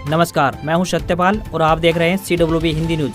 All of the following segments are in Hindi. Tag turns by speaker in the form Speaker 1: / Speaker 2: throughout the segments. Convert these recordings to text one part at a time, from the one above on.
Speaker 1: नमस्कार, मैं हूं सत्यपाल और आप देख रहे हैं CWB हिंदी न्यूज।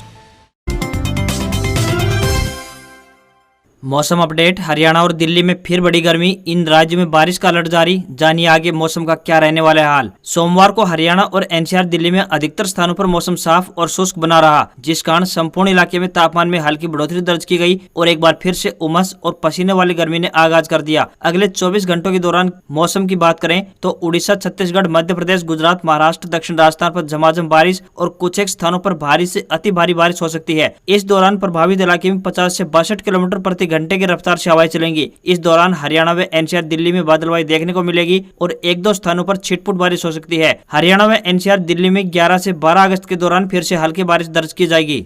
Speaker 1: मौसम अपडेट। हरियाणा और दिल्ली में फिर बड़ी गर्मी, इन राज्यों में बारिश का अलर्ट जारी। जानिए आगे मौसम का क्या रहने वाला है हाल। सोमवार को हरियाणा और NCR दिल्ली में अधिकतर स्थानों पर मौसम साफ और शुष्क बना रहा, जिस कारण संपूर्ण इलाके में तापमान में हल्की बढ़ोतरी दर्ज की गई और एक बार फिर से उमस और पसीने वाली गर्मी ने आगाज कर दिया। अगले 24 घंटों के दौरान मौसम की बात करें तो उड़ीसा, छत्तीसगढ़, मध्य प्रदेश, गुजरात, महाराष्ट्र, दक्षिण राजस्थान पर झमाझम बारिश और कुछ एक स्थानों पर भारी से अति भारी बारिश हो सकती है। इस दौरान प्रभावित इलाके में 50 से 62 किलोमीटर प्रति घंटे की रफ्तार से हवाएं चलेंगी। इस दौरान हरियाणा व NCR दिल्ली में बादलवाई देखने को मिलेगी और एक दो स्थानों पर छिटपुट बारिश हो सकती है। हरियाणा व NCR दिल्ली में 11 से 12 अगस्त के दौरान फिर से हल्की बारिश दर्ज की जाएगी।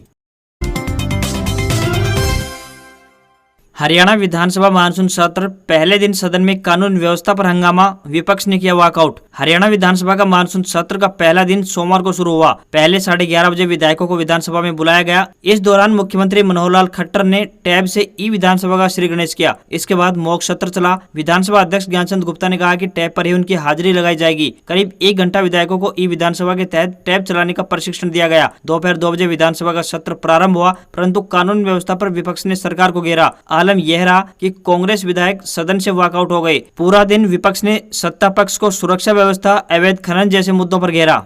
Speaker 1: हरियाणा विधानसभा मानसून सत्र पहले दिन सदन में कानून व्यवस्था पर हंगामा, विपक्ष ने किया वॉकआउट। हरियाणा विधानसभा का मानसून सत्र का पहला दिन सोमवार को शुरू हुआ। पहले 11:30 बजे विधायकों को विधानसभा में बुलाया गया। इस दौरान मुख्यमंत्री मनोहर लाल खट्टर ने टैब से ई विधानसभा का श्री गणेश किया। इसके बाद मॉक सत्र चला। विधानसभा अध्यक्ष ज्ञानचंद गुप्ता ने कहा कि टैब पर ही उनकी हाजिरी लगाई जाएगी। करीब 1 घंटा विधायकों को ई विधानसभा के तहत टैब चलाने का प्रशिक्षण दिया गया। दोपहर 2 बजे विधानसभा का सत्र प्रारंभ हुआ, परंतु कानून व्यवस्था पर विपक्ष ने सरकार को घेरा। आलम यह रहा कि कांग्रेस विधायक सदन से वॉकआउट हो गए। पूरा दिन विपक्ष ने सत्ता पक्ष को सुरक्षा व्यवस्था, अवैध खनन जैसे मुद्दों पर घेरा।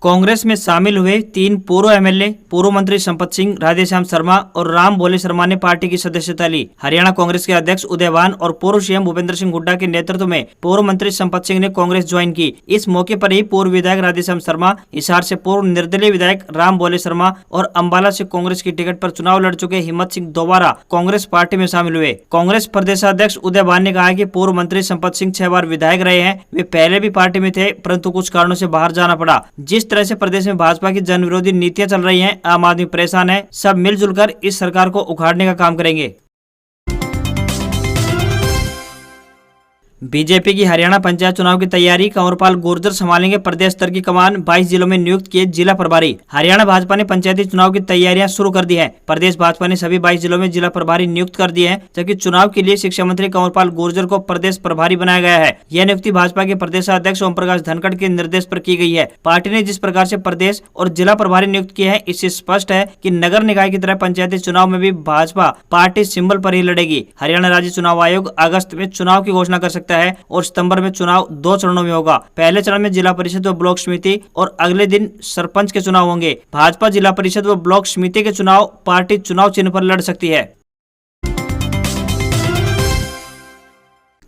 Speaker 1: कांग्रेस में शामिल हुए 3 पूर्व MLA, पूर्व मंत्री संपत सिंह, राधेश्याम शर्मा और राम भोले शर्मा ने पार्टी की सदस्यता ली। हरियाणा कांग्रेस के अध्यक्ष उदयवान और पूर्व CM भूपेंद्र सिंह हुड्डा के नेतृत्व में पूर्व मंत्री संपत सिंह ने कांग्रेस ज्वाइन की। इस मौके पर ही पूर्व विधायक राधेश्याम शर्मा, हिसार से पूर्व निर्दलीय विधायक राम भोले शर्मा और अंबाला से कांग्रेस की टिकट पर चुनाव लड़ चुके हिम्मत सिंह दोबारा कांग्रेस पार्टी में शामिल हुए। कांग्रेस प्रदेशाध्यक्ष उदयवान ने कहा कि पूर्व मंत्री संपत सिंह 6 बार विधायक रहे हैं। वे पहले भी पार्टी में थे, परंतु कुछ कारणों से बाहर जाना पड़ा। जिस तरह से प्रदेश में भाजपा की जन विरोधी नीतियां चल रही हैं, आम आदमी परेशान है। सब मिलजुल कर इस सरकार को उखाड़ने का काम करेंगे। बीजेपी की हरियाणा पंचायत चुनाव की तैयारी। कंवरपाल गुर्जर संभालेंगे प्रदेश स्तर की कमान। 22 जिलों में नियुक्त किए जिला प्रभारी। हरियाणा भाजपा ने पंचायती चुनाव की तैयारियां शुरू कर दी हैं। प्रदेश भाजपा ने सभी 22 जिलों में जिला प्रभारी नियुक्त कर दिए हैं, जबकि चुनाव के लिए शिक्षा मंत्री कंवरपाल गुर्जर को प्रदेश प्रभारी बनाया गया है। यह नियुक्ति भाजपा के प्रदेशाध्यक्ष ओम प्रकाश धनखड़ के निर्देश पर की गई है। पार्टी ने जिस प्रकार से प्रदेश और जिला प्रभारी नियुक्त किए हैं, इससे स्पष्ट है कि नगर निकाय की तरह पंचायती चुनाव में भी भाजपा पार्टी सिंबल पर ही लड़ेगी। हरियाणा राज्य चुनाव आयोग अगस्त में चुनाव की घोषणा कर सकता है और सितंबर में चुनाव 2 चरणों में होगा। पहले चरण में जिला परिषद व ब्लॉक समिति और अगले दिन सरपंच के चुनाव होंगे। भाजपा जिला परिषद व ब्लॉक समिति के चुनाव पार्टी चुनाव चिन्ह पर लड़ सकती है।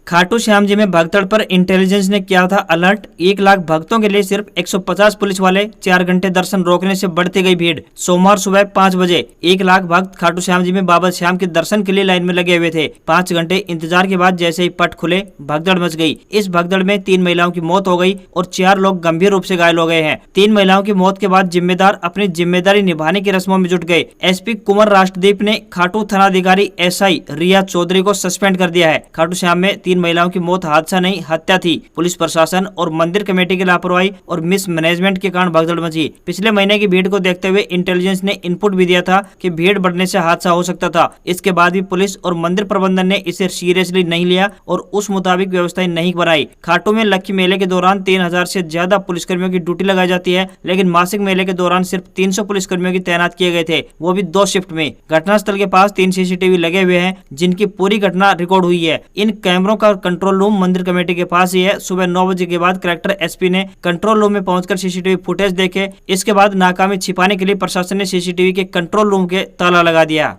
Speaker 1: खाटू श्याम जी में भगदड़ पर इंटेलिजेंस ने किया था अलर्ट। 1 लाख भक्तों के लिए सिर्फ 150 पुलिस वाले, 4 घंटे दर्शन रोकने से बढ़ती गई भीड़। सोमवार सुबह 5 बजे 1 लाख भक्त खाटू श्याम जी में बाबा श्याम के दर्शन के लिए लाइन में लगे हुए थे। 5 घंटे इंतजार के बाद जैसे ही पट खुले, भगदड़ मच गई। इस भगदड़ में 3 महिलाओं की मौत हो गई और 4 लोग गंभीर रूप से घायल हो गए हैं। 3 महिलाओं की मौत के बाद जिम्मेदार अपनी जिम्मेदारी निभाने की रस्मों में जुट गए। SP कुंवर राष्ट्रदीप ने खाटू थानाधिकारी SI रिया चौधरी को सस्पेंड कर दिया है। खाटू श्याम में 3 महिलाओं की मौत हादसा नहीं, हत्या थी। पुलिस प्रशासन और मंदिर कमेटी की लापरवाही और मिसमैनेजमेंट के कारण भगदड़ मची। पिछले महीने की भीड़ को देखते हुए इंटेलिजेंस ने इनपुट भी दिया था कि भीड़ बढ़ने से हादसा हो सकता था। इसके बाद भी पुलिस और मंदिर प्रबंधन ने इसे सीरियसली नहीं लिया और उस मुताबिक व्यवस्थाएं नहीं बनाई। खाटू में लक्की मेले के दौरान 3000 से ज्यादा पुलिसकर्मियों की ड्यूटी लगाई जाती है, लेकिन मासिक मेले के दौरान सिर्फ 300 पुलिसकर्मियों की तैनात किए गए थे, वो भी 2 शिफ्ट में। घटनास्थल के पास 3 CCTV लगे हुए हैं, जिनकी पूरी घटना रिकॉर्ड हुई है। इन कैमरों का कंट्रोल रूम मंदिर कमेटी के पास ही है। सुबह 9 बजे के बाद कलेक्टर SP ने कंट्रोल रूम में पहुंचकर CCTV फुटेज देखे। इसके बाद नाकामी छिपाने के लिए प्रशासन ने CCTV के कंट्रोल रूम के ताला लगा दिया।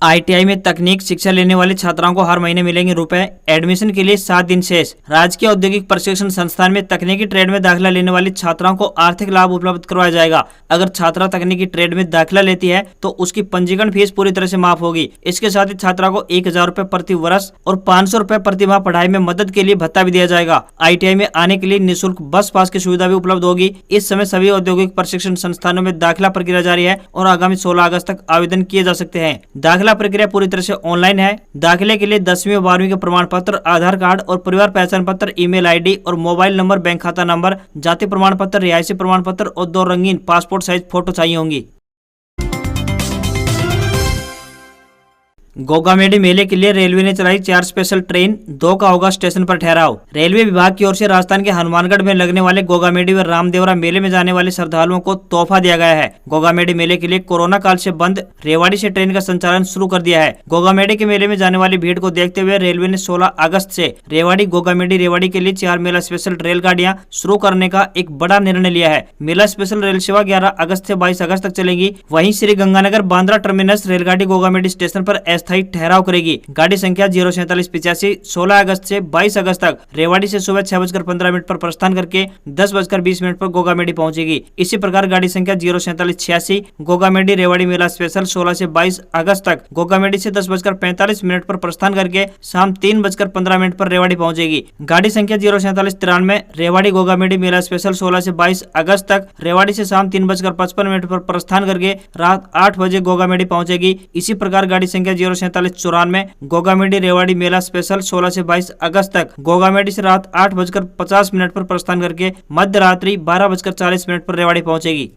Speaker 1: ITI में तकनीक शिक्षा लेने वाले छात्राओं को हर महीने मिलेंगे रुपए। एडमिशन के लिए 7 दिन शेष। राजकीय औद्योगिक प्रशिक्षण संस्थान में तकनीकी ट्रेड में दाखिला लेने वाली छात्राओं को आर्थिक लाभ उपलब्ध करवाया जाएगा। अगर छात्रा तकनीकी ट्रेड में दाखिला लेती है तो उसकी पंजीकरण फीस पूरी तरह से माफ होगी। इसके साथ ही छात्रा को 1000 रुपए प्रति वर्ष और 500 रुपए प्रति माह पढ़ाई में मदद के लिए भत्ता भी दिया जाएगा। ITI में आने के लिए निःशुल्क बस पास की सुविधा भी उपलब्ध होगी। इस समय सभी औद्योगिक प्रशिक्षण संस्थानों में दाखिला प्रक्रिया जारी है और आगामी 16 अगस्त तक आवेदन किए जा सकते हैं। दाखिला प्रक्रिया पूरी तरह से ऑनलाइन है। दाखिले के लिए 10वीं और 12वीं के प्रमाण पत्र, आधार कार्ड और परिवार पहचान पत्र, ईमेल ID और मोबाइल नंबर, बैंक खाता नंबर, जाति प्रमाण पत्र, रिहायशी प्रमाण पत्र और 2 रंगीन पासपोर्ट साइज फोटो चाहिए होंगी। गोगामेडी मेले के लिए रेलवे ने चलाई 4 स्पेशल ट्रेन, 2 का होगा स्टेशन पर ठहराव। रेलवे विभाग की ओर से राजस्थान के हनुमानगढ़ में लगने वाले गोगामेडी व रामदेवरा मेले में जाने वाले श्रद्धालुओं को तोहफा दिया गया है। गोगामेडी मेले के लिए कोरोना काल से बंद रेवाड़ी से ट्रेन का संचालन शुरू कर दिया है। गोगामेडी के मेले में जाने वाली भीड़ को देखते हुए रेलवे ने 16 अगस्त से रेवाड़ी गोगामेडी रेवाड़ी के लिए 4 मेला स्पेशल रेलगाड़ियां शुरू करने का एक बड़ा निर्णय लिया है। मेला स्पेशल रेल सेवा 11 अगस्त से 22 अगस्त तक चलेगी। वहीं श्री गंगानगर बांद्रा टर्मिनस रेलगाड़ी गोगामेडी स्टेशन पर अस्थायी ठहराव करेगी। गाड़ी संख्या 04785 16 अगस्त से 22 अगस्त तक रेवाड़ी से सुबह 6:15 पर प्रस्थान करके 10:20 पर गोगामेडी पहुंचेगी। इसी प्रकार गाड़ी संख्या 04786 गोगामेडी रेवाड़ी मेला स्पेशल 16 से 22 अगस्त तक गोगामेडी से 10:45 पर प्रस्थान करके शाम 3:15 पर रेवाड़ी पहुंचेगी। गाड़ी संख्या 04793 रेवाड़ी गोगामेडी मेला स्पेशल 16 से 22 अगस्त तक रेवाड़ी से शाम 3:55 पर प्रस्थान करके रात 8 बजे गोगामेडी पहुंचेगी। इसी प्रकार गाड़ी संख्या 04794 गोगामेडी रेवाड़ी मेला स्पेशल 16 से 22 अगस्त तक गोगामेडी से रात 8:50 पर प्रस्थान करके मध्य रात्रि 12:40 पर रेवाड़ी पहुंचेगी।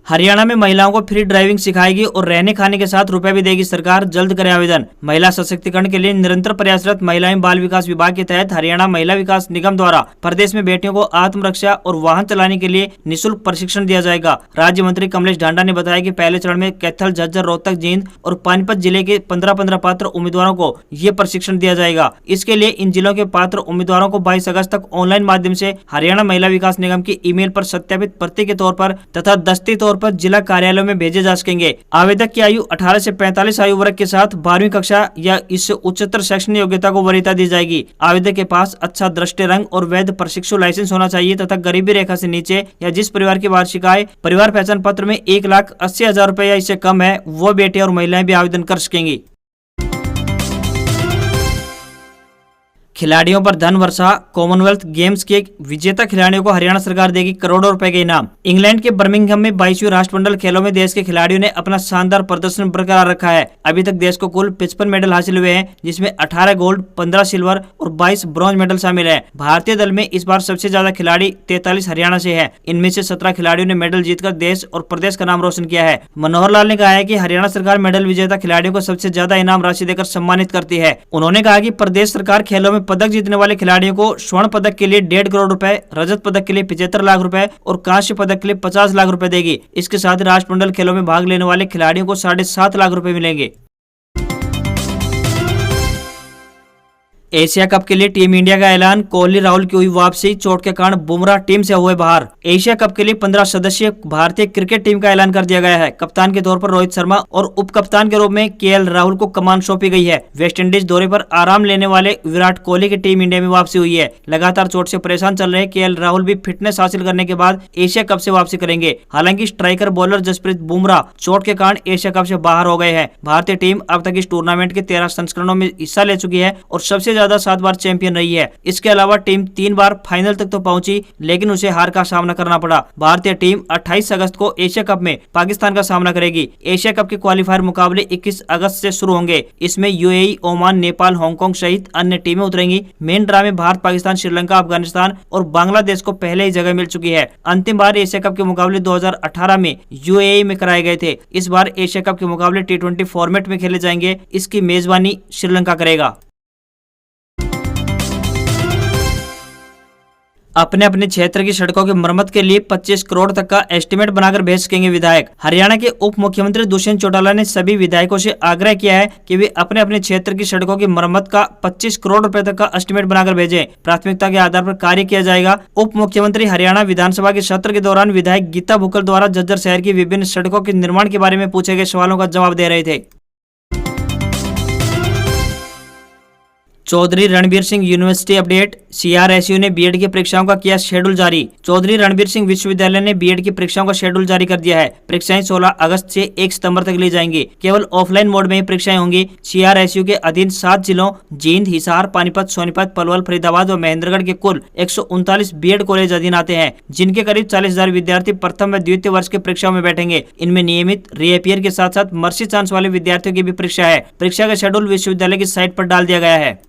Speaker 1: हरियाणा में महिलाओं को फ्री ड्राइविंग सिखाएगी और रहने खाने के साथ रुपए भी देगी सरकार, जल्द करें आवेदन। महिला सशक्तिकरण के लिए निरंतर प्रयासरत महिला एवं बाल विकास विभाग के तहत हरियाणा महिला विकास निगम द्वारा प्रदेश में बेटियों को आत्मरक्षा और वाहन चलाने के लिए निःशुल्क प्रशिक्षण दिया जाएगा। राज्य मंत्री कमलेश ढांडा ने बताया कि पहले चरण में कैथल, झज्जर, रोहतक, जींद और पानीपत जिले के 15 पात्र उम्मीदवारों को ये प्रशिक्षण दिया जाएगा। इसके लिए इन जिलों के पात्र उम्मीदवारों को 22 अगस्त तक ऑनलाइन माध्यम से हरियाणा महिला विकास निगम की ईमेल पर सत्यापित प्रति के तौर पर तथा दस्ती तौर पर जिला कार्यालयों में भेजे जा सकेंगे। आवेदक की आयु 18 से 45 आयु वर्ग के साथ 12वीं कक्षा या इससे उच्चतर शैक्षणिक योग्यता को वरीयता दी जाएगी। आवेदक के पास अच्छा दृष्टि रंग और वैध प्रशिक्षु लाइसेंस होना चाहिए तथा गरीबी रेखा से नीचे या जिस परिवार की वार्षिक आय परिवार पहचान पत्र में 1,80,000 रुपए या इससे कम है, वो बेटियां और महिलाएं भी आवेदन कर सकेंगी। खिलाड़ियों पर धन वर्षा, कॉमनवेल्थ गेम्स के विजेता खिलाड़ियों को हरियाणा सरकार देगी करोड़ों रुपए के इनाम। इंग्लैंड के बर्मिंघम में 22वीं राष्ट्रमंडल खेलों में देश के खिलाड़ियों ने अपना शानदार प्रदर्शन बरकरार रखा है। अभी तक देश को कुल 55 मेडल हासिल हुए हैं, जिसमें 18 गोल्ड, 15 सिल्वर और 22 ब्रॉन्ज मेडल शामिल है। भारतीय दल में इस बार सबसे ज्यादा खिलाड़ी 43 हरियाणा से है। इनमें से 17 खिलाड़ियों ने मेडल जीतकर देश और प्रदेश का नाम रोशन किया है। मनोहर लाल ने कहा है कि हरियाणा सरकार मेडल विजेता खिलाड़ियों को सबसे ज्यादा इनाम राशि देकर सम्मानित करती है। उन्होंने कहा कि प्रदेश सरकार खेलों में पदक जीतने वाले खिलाड़ियों को स्वर्ण पदक के लिए 1.5 करोड़ रुपए, रजत पदक के लिए 75 लाख रुपए और कांस्य पदक के लिए 50 लाख रुपए देगी। इसके साथ ही राष्ट्रमंडल खेलों में भाग लेने वाले खिलाड़ियों को 7.5 लाख रुपए मिलेंगे। एशिया कप के लिए टीम इंडिया का ऐलान, कोहली राहुल की हुई वापसी, चोट के कारण बुमराह टीम से हुए बाहर। एशिया कप के लिए 15 सदस्यीय भारतीय क्रिकेट टीम का ऐलान कर दिया गया है। कप्तान के तौर पर रोहित शर्मा और उप कप्तान के रूप में केएल राहुल को कमान सौंपी गई है। वेस्टइंडीज दौरे पर आराम लेने वाले विराट कोहली की टीम इंडिया में वापसी हुई है। लगातार चोट से परेशान चल रहे केएल राहुल भी फिटनेस हासिल करने के बाद एशिया कप से वापसी करेंगे। हालांकि स्ट्राइकर बॉलर जसप्रीत बुमराह चोट के कारण एशिया कप से बाहर हो गए हैं। भारतीय टीम अब तक इस टूर्नामेंट के 13 संस्करणों में हिस्सा ले चुकी है और सबसे ज्यादा 7 बार चैंपियन रही है। इसके अलावा टीम 3 बार फाइनल तक तो पहुंची, लेकिन उसे हार का सामना करना पड़ा। भारतीय टीम 28 अगस्त को एशिया कप में पाकिस्तान का सामना करेगी। एशिया कप के क्वालीफायर मुकाबले 21 अगस्त से शुरू होंगे। इसमें यूएई, ओमान, नेपाल, हांगकांग सहित अन्य टीमें उतरेंगी। मेन ड्रा में भारत, पाकिस्तान, श्रीलंका, अफगानिस्तान और बांग्लादेश को पहले ही जगह मिल चुकी है। अंतिम बार एशिया कप के मुकाबले 2018 में यूएई में कराए गए थे। इस बार एशिया कप के मुकाबले T20 फॉर्मेट में खेले जाएंगे। इसकी मेजबानी श्रीलंका करेगा। अपने अपने क्षेत्र की सड़कों की मरम्मत के लिए 25 करोड़ तक का एस्टीमेट बनाकर भेज सकेंगे विधायक। हरियाणा के उप मुख्यमंत्री दुष्यंत चौटाला ने सभी विधायकों से आग्रह किया है कि वे अपने अपने क्षेत्र की सड़कों की मरम्मत का 25 करोड़ रुपए तक का एस्टीमेट बनाकर भेजें। प्राथमिकता के आधार पर कार्य किया जाएगा। उप मुख्यमंत्री हरियाणा विधानसभा के सत्र के दौरान विधायक गीता बुक्कल द्वारा झज्जर शहर की विभिन्न सड़कों के निर्माण के बारे में पूछे गए सवालों का जवाब दे रहे थे। Chaudhary Ranbir Singh university update, CRSU ने बीएड की परीक्षाओं का किया शेड्यूल जारी। चौधरी रणबीर सिंह विश्वविद्यालय ने बीएड की परीक्षाओं का शेड्यूल जारी कर दिया है। परीक्षाएं 16 अगस्त से 1 सितंबर तक ली जाएंगी। केवल ऑफलाइन मोड में ही परीक्षाएं होंगी। CRSU के अधीन 7 जिलों जींद, हिसार, पानीपत, सोनीपत, पलवल, फरीदाबाद व महेंद्रगढ़ के कुल 139 बीएड कॉलेज अधीन आते हैं, जिनके करीब 40,000 विद्यार्थी प्रथम व द्वितीय वर्ष की परीक्षाओं में बैठेंगे। इनमें नियमित, रीअपियर के साथ साथ मर्सी चांस वाले विद्यार्थियों की भी परीक्षा है। परीक्षा का शेड्यूल विश्वविद्यालय की साइट पर डाल दिया गया है।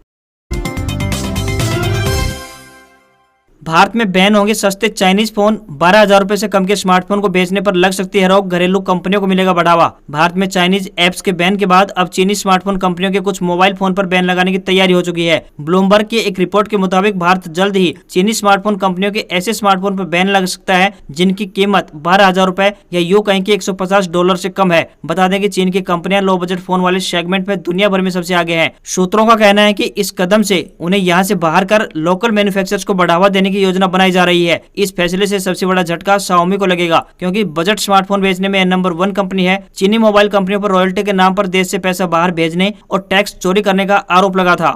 Speaker 1: भारत में बैन होंगे सस्ते चाइनीज फोन, 12,000 रुपए से कम के स्मार्टफोन को बेचने पर लग सकती है रोक, घरेलू कंपनियों को मिलेगा बढ़ावा। भारत में चाइनीज ऐप्स के बैन के बाद अब चीनी स्मार्टफोन कंपनियों के कुछ मोबाइल फोन पर बैन लगाने की तैयारी हो चुकी है। ब्लूमबर्ग की एक रिपोर्ट के मुताबिक भारत जल्द ही चीनी स्मार्टफोन कंपनियों के ऐसे स्मार्टफोन पर बैन लग सकता है जिनकी कीमत 12,000 रुपए या यूं कहीं कि $150 से कम है। बता दें कि चीन की कंपनियां लो बजट फोन वाले सेगमेंट में दुनिया भर में सबसे आगे हैं। सूत्रों का कहना है कि इस कदम से उन्हें यहां से बाहर कर लोकल मैन्युफैक्चरर्स को बढ़ावा देने की योजना बनाई जा रही है। इस फैसले से सबसे बड़ा झटका Xiaomi को लगेगा, क्योंकि बजट स्मार्टफोन बेचने में नंबर 1 कंपनी है। चीनी मोबाइल कंपनियों पर रॉयल्टी के नाम पर देश से पैसा बाहर भेजने और टैक्स चोरी करने का आरोप लगा था।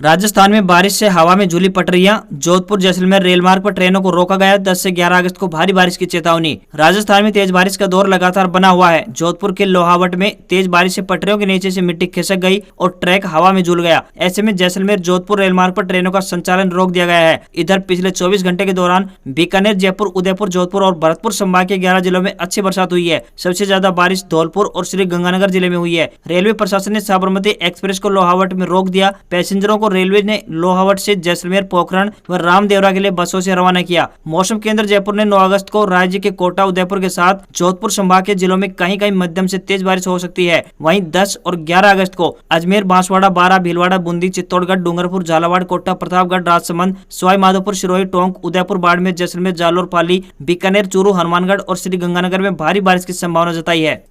Speaker 1: राजस्थान में बारिश से हवा में झूली पटरियां, जोधपुर जैसलमेर रेल मार्ग पर ट्रेनों को रोका गया। 10 से 11 अगस्त को भारी बारिश की चेतावनी। राजस्थान में तेज बारिश का दौर लगातार बना हुआ है। जोधपुर के लोहावट में तेज बारिश से पटरियों के नीचे से मिट्टी खिसक गई और ट्रैक हवा में झूल गया। ऐसे में जैसलमेर जोधपुर रेल मार्ग पर ट्रेनों का संचालन रोक दिया गया है। इधर पिछले 24 घंटे के दौरान बीकानेर, जयपुर, उदयपुर, जोधपुर और भरतपुर संभाग के 11 जिलों में अच्छी बरसात हुई है। सबसे ज्यादा बारिश धौलपुर और श्री गंगानगर जिले में हुई है। रेलवे प्रशासन ने साबरमती एक्सप्रेस को लोहावट में रोक दिया। पैसेंजरों को रेलवे ने लोहावट से जैसलमेर, पोखरण व रामदेवरा के लिए बसों से रवाना किया। मौसम केंद्र जयपुर ने 9 अगस्त को राज्य के कोटा, उदयपुर के साथ जोधपुर संभाग के जिलों में कहीं कहीं मध्यम से तेज बारिश हो सकती है। वहीं 10 और 11 अगस्त को अजमेर, बांसवाड़ा, बारां, भीलवाड़ा, बूंदी, चित्तौड़गढ़, डूंगरपुर, झालावाड़, कोटा, प्रतापगढ़, राजसमंद, सवाई माधोपुर, सिरोही, टोंक, उदयपुर, बाड़मेर, जैसलमेर, जालोर, पाली, बीकानेर, चूरू, हनुमानगढ़ और श्री गंगानगर में भारी बारिश की संभावना जताई है।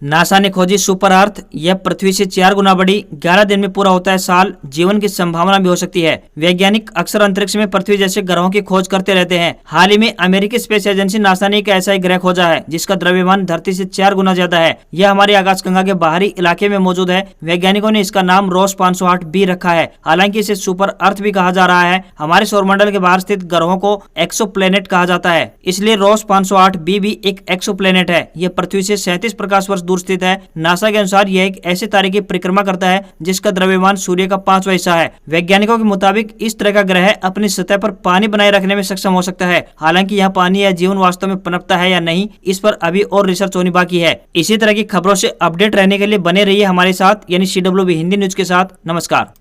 Speaker 1: नासा ने खोजी सुपर अर्थ, यह पृथ्वी से 4 गुना बड़ी। 11 दिन में पूरा होता है साल। जीवन की संभावना भी हो सकती है। वैज्ञानिक अक्सर अंतरिक्ष में पृथ्वी जैसे ग्रहों की खोज करते रहते हैं। हाल ही में अमेरिकी स्पेस एजेंसी नासा ने एक ऐसा ही ग्रह खोजा है जिसका द्रव्यमान धरती से 4 गुना ज्यादा है। यह हमारी आकाशगंगा के बाहरी इलाके में मौजूद है। वैज्ञानिकों ने इसका नाम रोस 508b रखा है। हालांकि इसे सुपर अर्थ भी कहा जा रहा है। हमारे सौरमंडल के बाहर स्थित ग्रहों को एक्सोप्लैनेट कहा जाता है, इसलिए रोस 508b भी एक एक्सोप्लैनेट है। यह पृथ्वी से 37 प्रकाश वर्ष दूर स्थित है। नासा के अनुसार यह एक ऐसे तारे की परिक्रमा करता है जिसका द्रव्यमान सूर्य का 5वां हिस्सा है। वैज्ञानिकों के मुताबिक इस तरह का ग्रह अपनी सतह पर पानी बनाए रखने में सक्षम हो सकता है। हालांकि यह पानी या जीवन वास्तव में पनपता है या नहीं, इस पर अभी और रिसर्च होनी बाकी है। इसी तरह की खबरों से अपडेट रहने के लिए बने रहिए हमारे साथ, यानी CWB हिंदी न्यूज के साथ। नमस्कार।